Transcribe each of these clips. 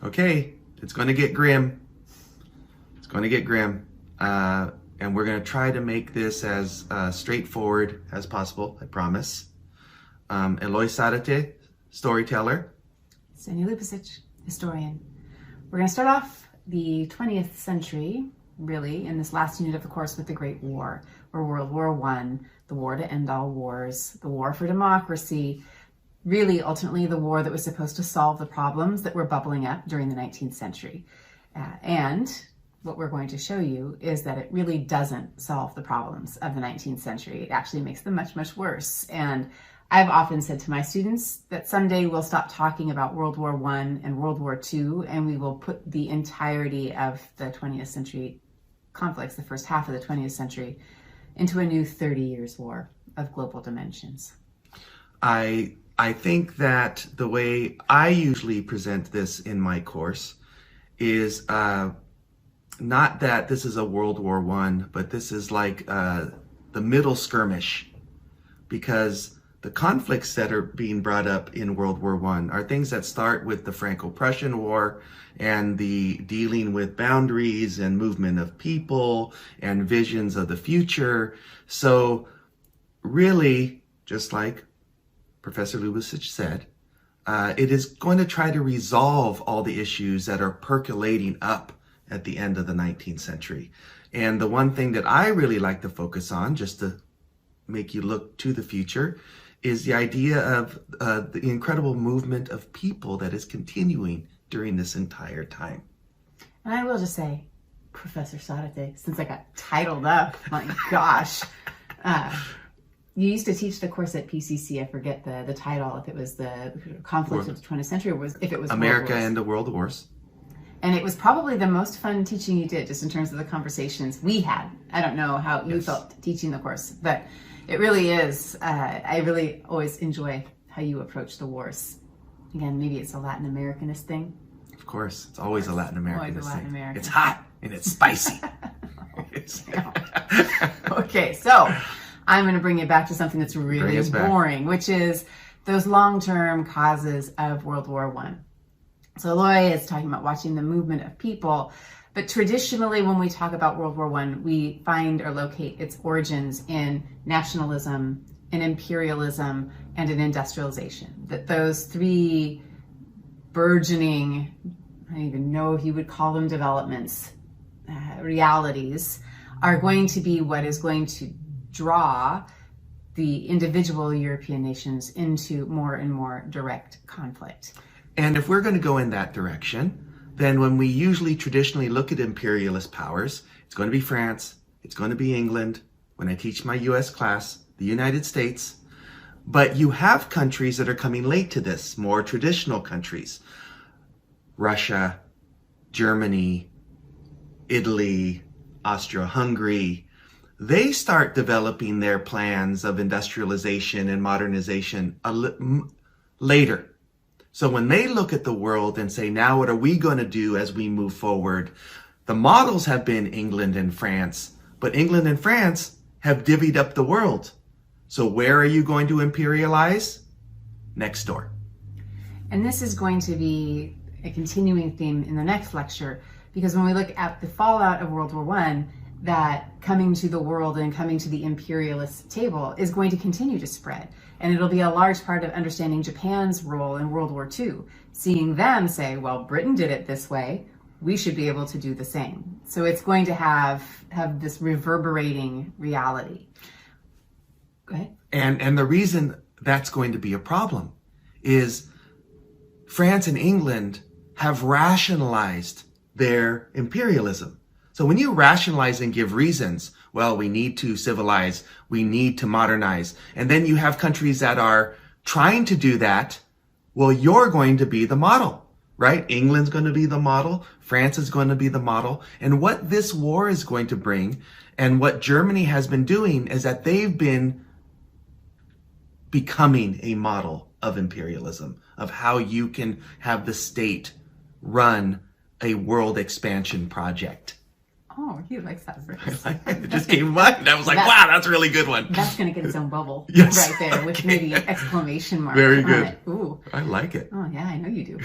Okay, it's going to get grim. It's going to get grim. And we're going to try to make this as straightforward as possible, I promise. Eloy Sarate, storyteller. Sonia Lupicic, historian. We're going to start off the 20th century, really, in this last unit of the course with the Great War, or World War I, the war to end all wars, the war for democracy, really ultimately the war that was supposed to solve the problems that were bubbling up during the 19th century. And what we're going to show you is that it really doesn't solve the problems of the 19th century. It actually makes them much, much worse. And I've often said to my students that someday we'll stop talking about World War I and World War II, and we will put the entirety of the 20th century conflicts, the first half of the 20th century, into a new 30 years war of global dimensions. I think that the way I usually present this in my course is not that this is a World War I, but this is like the middle skirmish, because the conflicts that are being brought up in World War I are things that start with the Franco-Prussian War and the dealing with boundaries and movement of people and visions of the future. So really, just like Professor Lubicic said, it is going to try to resolve all the issues that are percolating up at the end of the 19th century. And the one thing that I really like to focus on, just to make you look to the future, is the idea of the incredible movement of people that is continuing during this entire time. And I will just say, Professor Sarate, since I got titled up, my gosh. You used to teach the course at PCC. I forget the title, if it was the conflict of the 20th century, or if it was America and the World Wars. And it was probably the most fun teaching you did, just in terms of the conversations we had. I don't know how you felt teaching the course, but it really is. I really always enjoy how you approach the wars. Again, maybe it's a Latin Americanist thing. Of course, it's always a Latin Americanist thing. It's American. hot and it's spicy. Okay, so I'm going to bring you back to something that's really boring, which is those long-term causes of World War I. So Eloy is talking about watching the movement of people, but traditionally when we talk about World War I, we find or locate its origins in nationalism, in imperialism, and in industrialization. That those three burgeoning, I don't even know if you would call them developments, realities, are going to be what is going to draw the individual European nations into more and more direct conflict. And if we're going to go in that direction, then when we usually traditionally look at imperialist powers, it's going to be France, it's going to be England. When I teach my US class, the United States. But you have countries that are coming late to this, more traditional countries. Russia, Germany, Italy, Austria-Hungary. They start developing their plans of industrialization and modernization later. So when they look at the world and say, now what are we going to do as we move forward? The models have been England and France, but England and France have divvied up the world. So where are you going to imperialize? Next door. And this is going to be a continuing theme in the next lecture, because when we look at the fallout of World War I, that coming to the world and coming to the imperialist table is going to continue to spread. And it'll be a large part of understanding Japan's role in World War II, seeing them say, well, Britain did it this way, we should be able to do the same. So it's going to have this reverberating reality. Go ahead. And the reason that's going to be a problem is France and England have rationalized their imperialism. So when you rationalize and give reasons, well, we need to civilize, we need to modernize, and then you have countries that are trying to do that, well, you're going to be the model, right? England's going to be the model, France is going to be the model, and what this war is going to bring, and what Germany has been doing, is that they've been becoming a model of imperialism, of how you can have the state run a world expansion project. Oh, he likes that phrase. It just came to mind. I was like, wow, that's a really good one. That's going to get its own bubble Yes. right there with Okay. maybe an exclamation mark Very on good. it. Ooh. I like it. Oh, yeah, I know you do.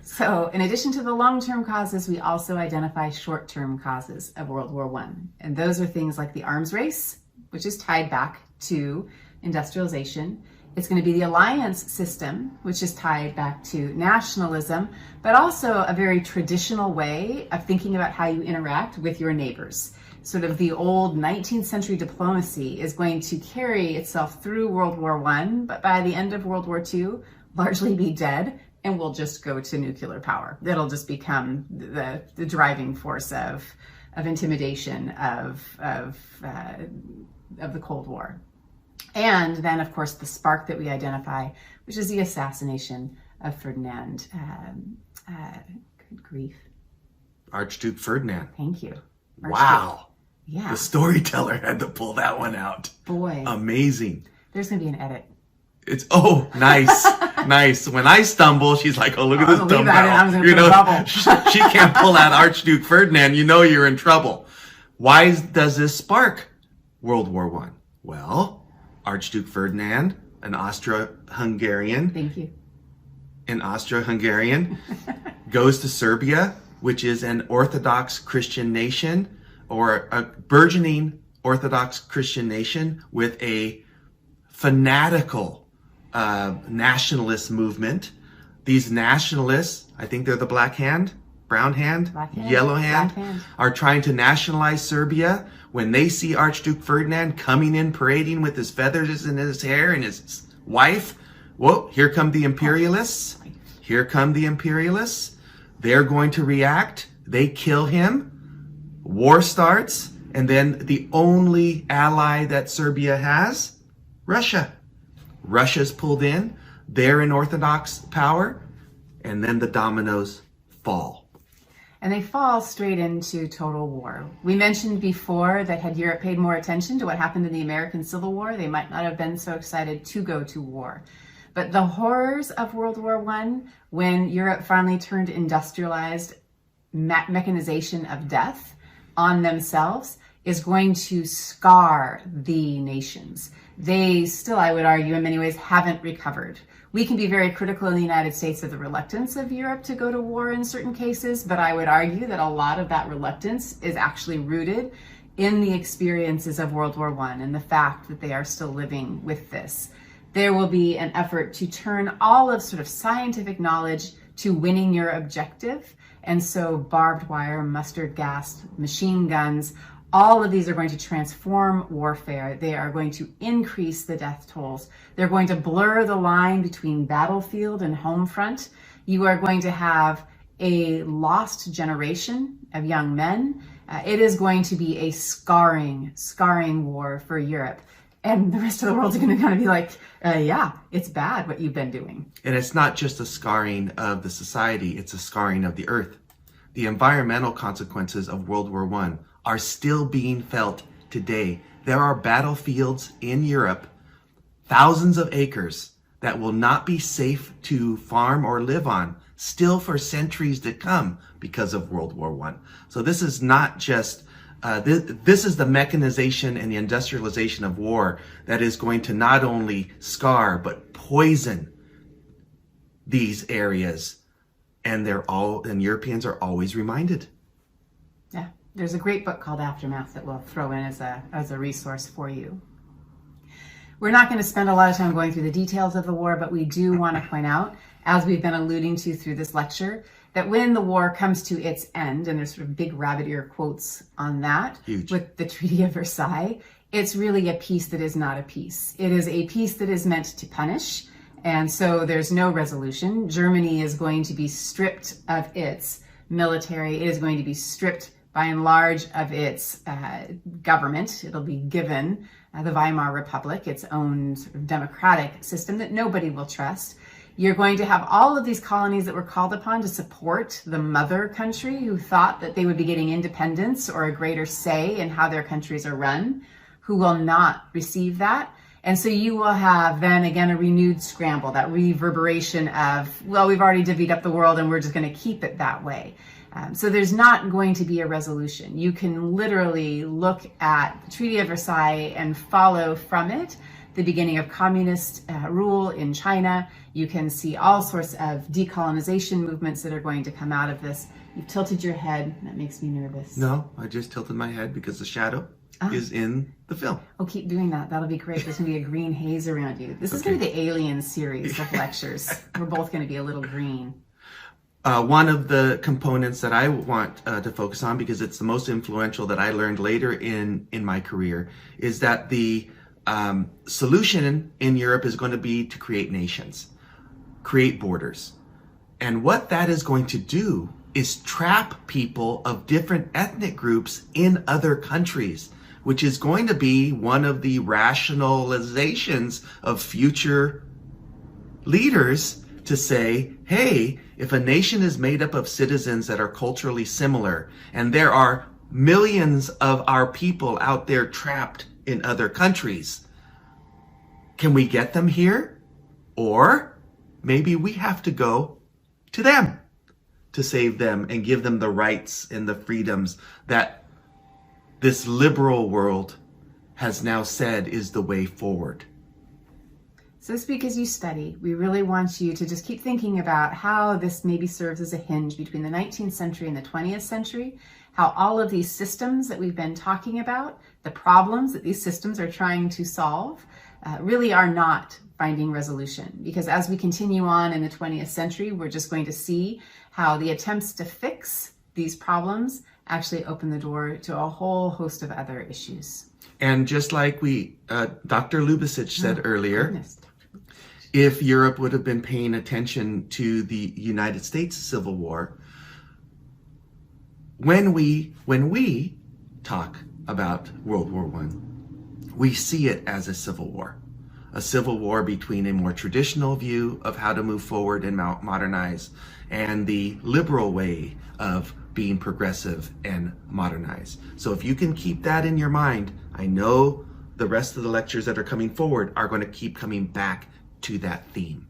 So, in addition to the long-term causes, we also identify short-term causes of World War I. And those are things like the arms race, which is tied back to industrialization. It's going to be the alliance system, which is tied back to nationalism, but also a very traditional way of thinking about how you interact with your neighbors. Sort of the old 19th century diplomacy is going to carry itself through World War I, but by the end of World War II, largely be dead, and we'll just go to nuclear power. It'll just become the driving force of intimidation of the Cold War. And then, of course, the spark that we identify, which is the assassination of Ferdinand. Good grief. Archduke Ferdinand. Thank you. Wow. Yeah. The storyteller had to pull that one out. Boy. Amazing. There's going to be an edit. It's, nice. Nice. When I stumble, she's like, oh, look at this Leave dumb that in. I'm girl. going to put a bubble. She can't pull out Archduke Ferdinand. You know you're in trouble. Why does this spark World War I? Well, Archduke Ferdinand, an Austro-Hungarian, Thank you. goes to Serbia, which is an Orthodox Christian nation, or a burgeoning Orthodox Christian nation with a fanatical nationalist movement. These nationalists, I think they're the black hand, brown hand, yellow hand, are trying to nationalize Serbia. When they see Archduke Ferdinand coming in parading with his feathers in his hair and his wife, whoa, here come the imperialists. Here come the imperialists. They're going to react. They kill him. War starts. And then the only ally that Serbia has, Russia. Russia's pulled in. They're in Orthodox power. And then the dominoes fall. And they fall straight into total war. We mentioned before that had Europe paid more attention to what happened in the American Civil War, they might not have been so excited to go to war. But the horrors of World War I, when Europe finally turned industrialized mechanization of death on themselves, is going to scar the nations. They still, I would argue, in many ways, haven't recovered. We can be very critical in the United States of the reluctance of Europe to go to war in certain cases, but I would argue that a lot of that reluctance is actually rooted in the experiences of World War I and the fact that they are still living with this. There will be an effort to turn all of sort of scientific knowledge to winning your objective. And so barbed wire, mustard gas, machine guns, all of these are going to transform warfare. They are going to increase the death tolls. They're going to blur the line between battlefield and home front. You are going to have a lost generation of young men. It is going to be a scarring war for Europe. And the rest of the world is going to kind of be like, yeah, it's bad what you've been doing. And it's not just a scarring of the society, it's a scarring of the earth. The environmental consequences of World War I are still being felt today. There are battlefields in Europe, thousands of acres, that will not be safe to farm or live on, still for centuries to come because of World War I. So this is not just, this is the mechanization and the industrialization of war that is going to not only scar, but poison these areas. And Europeans are always reminded. Yeah. There's a great book called Aftermath that we'll throw in as a resource for you. We're not going to spend a lot of time going through the details of the war, but we do want to point out, as we've been alluding to through this lecture, that when the war comes to its end, and there's sort of big rabbit ear quotes on that, Huge. With the Treaty of Versailles, it's really a peace that is not a peace. It is a peace that is meant to punish, and so there's no resolution. Germany is going to be stripped of its military. It is going to be stripped by and large of its government. It'll be given the Weimar Republic, its own sort of democratic system that nobody will trust. You're going to have all of these colonies that were called upon to support the mother country, who thought that they would be getting independence or a greater say in how their countries are run, who will not receive that. And so you will have then again a renewed scramble, that reverberation of, well, we've already divvied up the world and we're just going to keep it that way. So there's not going to be a resolution. You can literally look at the Treaty of Versailles and follow from it the beginning of communist rule in China. You can see all sorts of decolonization movements that are going to come out of this. You've tilted your head. That makes me nervous. No, I just tilted my head because the shadow is in the film. Oh, keep doing that. That'll be great. There's going to be a green haze around you. This is going to be the Alien series of lectures. We're both going to be a little green. One of the components that I want to focus on, because it's the most influential that I learned later in my career, is that the solution in Europe is going to be to create nations, create borders. And what that is going to do is trap people of different ethnic groups in other countries, which is going to be one of the rationalizations of future leaders to say, hey, if a nation is made up of citizens that are culturally similar, and there are millions of our people out there trapped in other countries, can we get them here? Or maybe we have to go to them to save them and give them the rights and the freedoms that this liberal world has now said is the way forward. So speak as you study. We really want you to just keep thinking about how this maybe serves as a hinge between the 19th century and the 20th century, how all of these systems that we've been talking about, the problems that these systems are trying to solve, really are not finding resolution. Because as we continue on in the 20th century, we're just going to see how the attempts to fix these problems actually open the door to a whole host of other issues. And just like Dr. Lubicic said earlier, Goodness. if Europe would have been paying attention to the United States Civil War, when we talk about World War I, we see it as a civil war between a more traditional view of how to move forward and modernize and the liberal way of being progressive and modernize. So if you can keep that in your mind, I know the rest of the lectures that are coming forward are going to keep coming back to that theme.